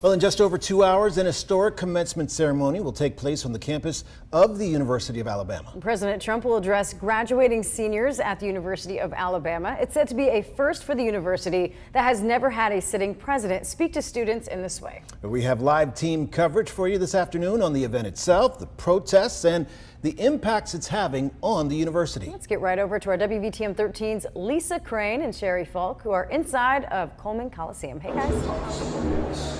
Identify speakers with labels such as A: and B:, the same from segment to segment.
A: Well, in just over 2 hours, an historic commencement ceremony will take place on the campus of the University of Alabama.
B: President Trump will address graduating seniors at the University of Alabama. It's said to be a first for the university that has never had a sitting president speak to students in this way.
A: We have live team coverage for you this afternoon on the event itself, the protests, and the impacts it's having on the university.
B: Let's get right over to our WVTM 13's Lisa Crane and Sherry Falk, who are inside of Coleman Coliseum. Hey, guys.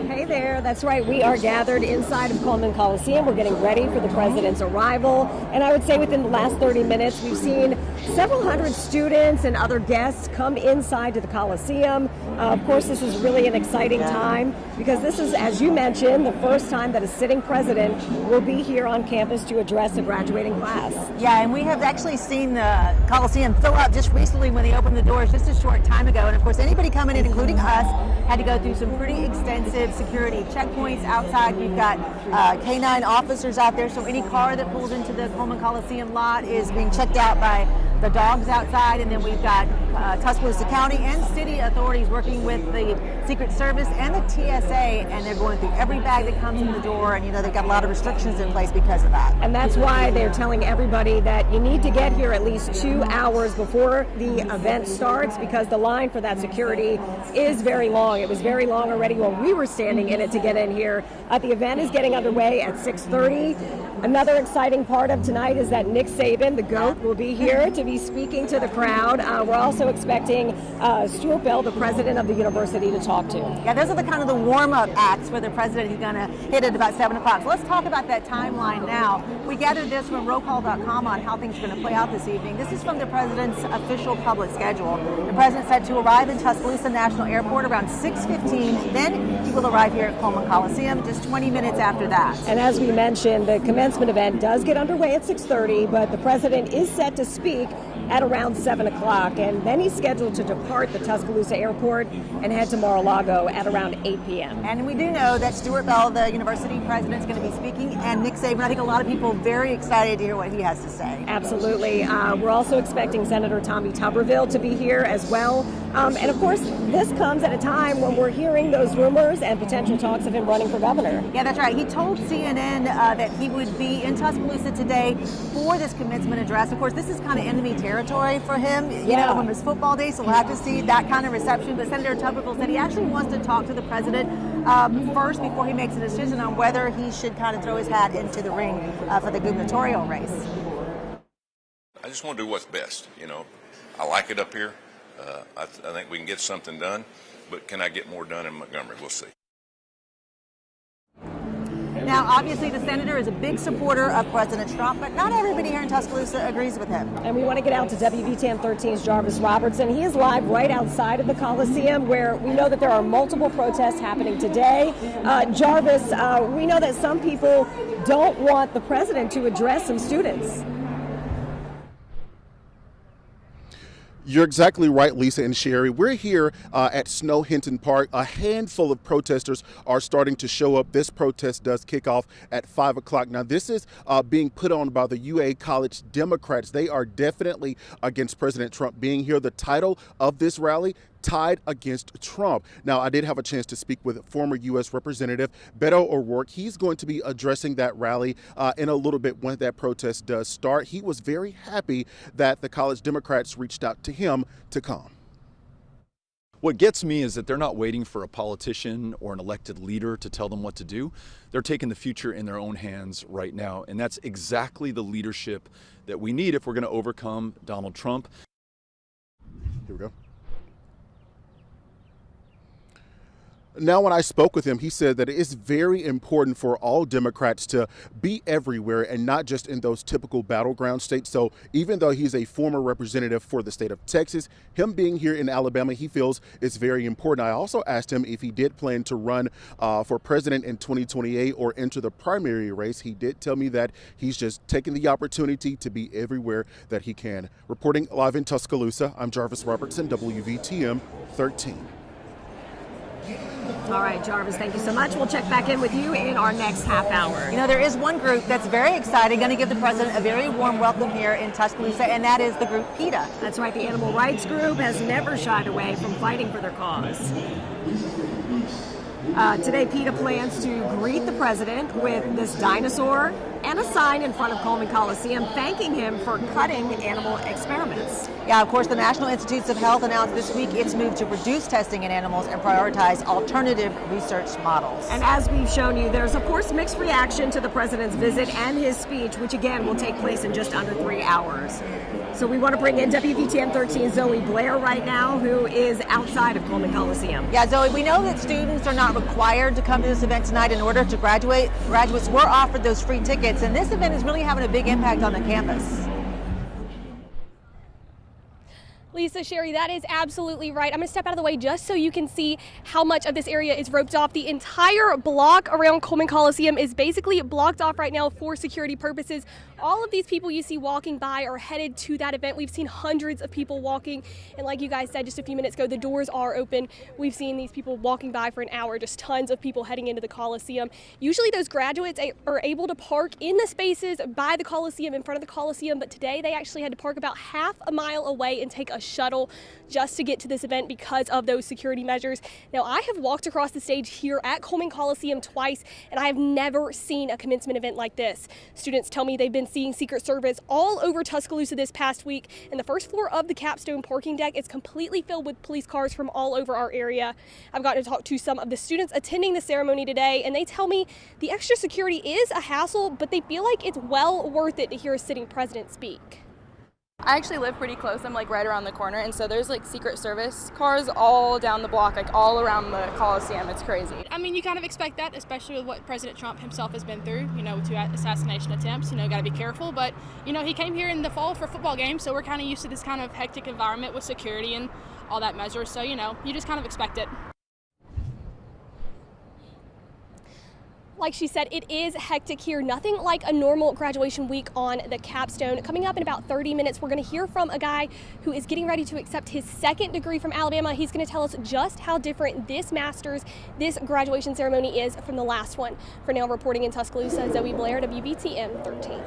C: Hey there, that's right. We are gathered inside of Coleman Coliseum. We're getting ready for the president's arrival. And I would say within the last 30 minutes, we've seen several hundred students and other guests come inside to the Coliseum. Of course, this is really an exciting time because this is, as you mentioned, the first time that a sitting president will be here on campus to address a graduating class.
D: Yeah, and we have actually seen the Coliseum fill up just recently when they opened the doors just a short time ago. And of course, anybody coming in, including us, had to go through some pretty extensive security checkpoints outside. We've got K9 officers out there, so any car that pulls into the Coleman Coliseum lot is being checked out by the dogs outside. And then we've got Tuscaloosa County and city authorities working with the Secret Service and the TSA, and they're going through every bag that comes in the door, and you know they've got a lot of restrictions in place because of that.
C: And that's why they're telling everybody that you need to get here at least 2 hours before the event starts, because the line for that security is very long. It was very long already when we were standing in it to get in here. The event is getting underway at 6:30. Another exciting part of tonight is that Nick Saban, the GOAT, will be here to be speaking to the crowd. We're also expecting Stuart Bell, the president of the university, to talk to.
D: Yeah, those are the kind of the warm-up acts for the president. He's going to hit at about 7 o'clock. So let's talk about that timeline now. We gathered this from rollcall.com on how things are going to play out this evening. This is from the president's official public schedule. The president said to arrive in Tuscaloosa National Airport around 6:15. Then he will arrive here at Coleman Coliseum just 20 minutes after that.
C: And as we mentioned, the commencement event does get underway at 6:30, but the president is set to speak at around 7 o'clock, and then he's scheduled to depart the Tuscaloosa Airport and head to Mar-a-Lago at around 8 p.m.
D: And we do know that Stuart Bell, the university president, is going to be speaking, and Nick Saban. I think a lot of people are very excited to hear what he has to say.
C: Absolutely. We're also expecting Senator Tommy Tuberville to be here as well. And of course, this comes at a time when we're hearing those rumors and potential talks of him running for governor.
D: Yeah, that's right. He told CNN that he would be in Tuscaloosa today for this commencement address. Of course, this is kind of enemy territory for him. You know, when it's football day, so we'll have to see that kind of reception. But Senator Tuberville said he actually wants to talk to the president first before he makes a decision on whether he should kind of throw his hat into the ring for the gubernatorial race.
E: I just want to do what's best. You know, I like it up here. I think we can get something done, but can I get more done in Montgomery? We'll see.
D: Now, obviously, the senator is a big supporter of President Trump, but not everybody here in Tuscaloosa agrees with him.
C: And we want to get out to WVTM 13's Jarvis Robertson. He is live right outside of the Coliseum, where we know that there are multiple protests happening today. Jarvis, we know that some people don't want the president to address some students.
F: You're exactly right, Lisa and Sherry. We're here at Snow Hinton Park. A handful of protesters are starting to show up. This protest does kick off at 5 o'clock. Now, this is being put on by the UA College Democrats. They are definitely against President Trump being here. The title of this rally, Tied Against Trump. Now, I did have a chance to speak with former U.S. Representative Beto O'Rourke. He's going to be addressing that rally in a little bit when that protest does start. He was very happy that the college Democrats reached out to him to come.
G: What gets me is that they're not waiting for a politician or an elected leader to tell them what to do. They're taking the future in their own hands right now. And that's exactly the leadership that we need if we're going to overcome Donald Trump.
F: Here we go. Now, when I spoke with him, he said that it is very important for all Democrats to be everywhere and not just in those typical battleground states. So even though he's a former representative for the state of Texas, him being here in Alabama, he feels is very important. I also asked him if he did plan to run for president in 2028 or enter the primary race. He did tell me that he's just taking the opportunity to be everywhere that he can. Reporting live in Tuscaloosa, I'm Jarvis Robertson, WVTM 13.
C: All right, Jarvis, thank you so much. We'll check back in with you in our next half hour.
D: You know, there is one group that's very excited, going to give the president a very warm welcome here in Tuscaloosa, and that is the group PETA.
C: That's right, the animal rights group has never shied away from fighting for their cause. Today, PETA plans to greet the president with this dinosaur and a sign in front of Coleman Coliseum thanking him for cutting animal experiments.
D: Yeah, of course, the National Institutes of Health announced this week its move to reduce testing in animals and prioritize alternative research models.
C: And as we've shown you, there's of course mixed reaction to the president's visit and his speech, which again will take place in just under 3 hours. So we want to bring in WVTM 13 Zoe Blair right now, who is outside of Coleman Coliseum.
D: Yeah, Zoe, we know that students are not required to come to this event tonight in order to graduate. Graduates were offered those free tickets, and this event is really having a big impact on the campus.
H: Lisa, Sherry, that is absolutely right. I'm going to step out of the way just so you can see how much of this area is roped off. The entire block around Coleman Coliseum is basically blocked off right now for security purposes. All of these people you see walking by are headed to that event. We've seen hundreds of people walking, and like you guys said just a few minutes ago, the doors are open. We've seen these people walking by for an hour, just tons of people heading into the Coliseum. Usually those graduates are able to park in the spaces by the Coliseum, in front of the Coliseum, but today they actually had to park about half a mile away and take a shuttle just to get to this event because of those security measures. Now, I have walked across the stage here at Coleman Coliseum twice, and I have never seen a commencement event like this. Students tell me they've been seeing Secret Service all over Tuscaloosa this past week, and the first floor of the Capstone parking deck is completely filled with police cars from all over our area. I've gotten to talk to some of the students attending the ceremony today, and they tell me the extra security is a hassle, but they feel like it's well worth it to hear a sitting president speak.
I: I actually live pretty close. I'm like right around the corner, and so there's like Secret Service cars all down the block, like all around the Coliseum. It's crazy.
J: I mean, you kind of expect that, especially with what President Trump himself has been through, you know, 2 assassination attempts, you know, got to be careful. But, you know, he came here in the fall for football games, so we're kind of used to this kind of hectic environment with security and all that measures. So, you know, you just kind of expect it.
H: Like she said, it is hectic here. Nothing like a normal graduation week on the Capstone. Coming up in about 30 minutes, we're going to hear from a guy who is getting ready to accept his second degree from Alabama. He's going to tell us just how different this this graduation ceremony is from the last one. For now, reporting in Tuscaloosa, Zoe Blair, WVTM 13.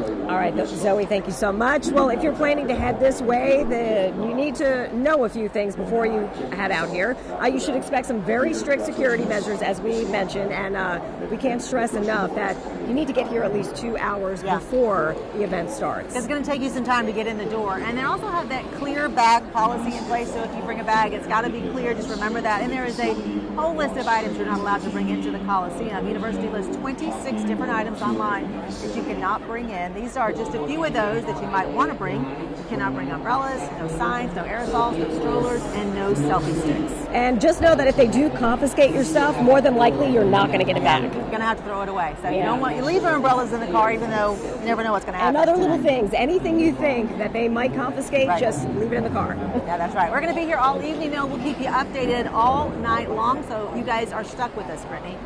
C: All right, Zoe, thank you so much. Well, if you're planning to head this way, you need to know a few things before you head out here. You should expect some very strict security measures, as we mentioned, and we can't stress enough that you need to get here at least 2 hours before the event starts.
D: It's going to take you some time to get in the door. And they also have that clear bag policy in place, so if you bring a bag, it's got to be clear. Just remember that. And there is a whole list of items you're not allowed to bring into the Coliseum. University lists 26 different items online that you cannot bring in. These are just a few of those that you might want to bring. You cannot bring umbrellas, no signs, no aerosols, no strollers, and no selfie sticks.
C: And just know that if they do confiscate your stuff, more than likely you're not going to get it back.
D: You're going to have to throw it away. So you leave your umbrellas in the car, even though you never know what's going to happen.
C: And other little things, anything you think that they might confiscate, just leave it in the car.
D: Yeah, that's right. We're going to be here all evening, though. We'll keep you updated all night long, so you guys are stuck with us, Brittany.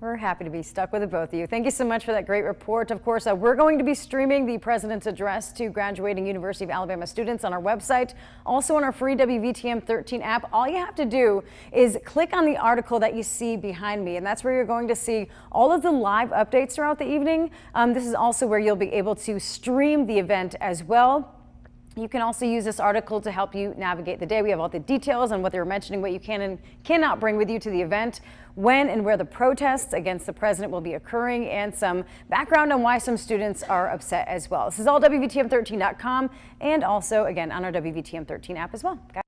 B: We're happy to be stuck with the both of you. Thank you so much for that great report. Of course, we're going to be streaming the president's address to graduating University of Alabama students on our website, also on our free WVTM 13 app. All you have to do is click on the article that you see behind me, and that's where you're going to see all of the live updates throughout the evening. This is also where you'll be able to stream the event as well. You can also use this article to help you navigate the day. We have all the details on what they were mentioning, what you can and cannot bring with you to the event, when and where the protests against the president will be occurring, and some background on why some students are upset as well. This is all WVTM13.com and also, again, on our WVTM 13 app as well.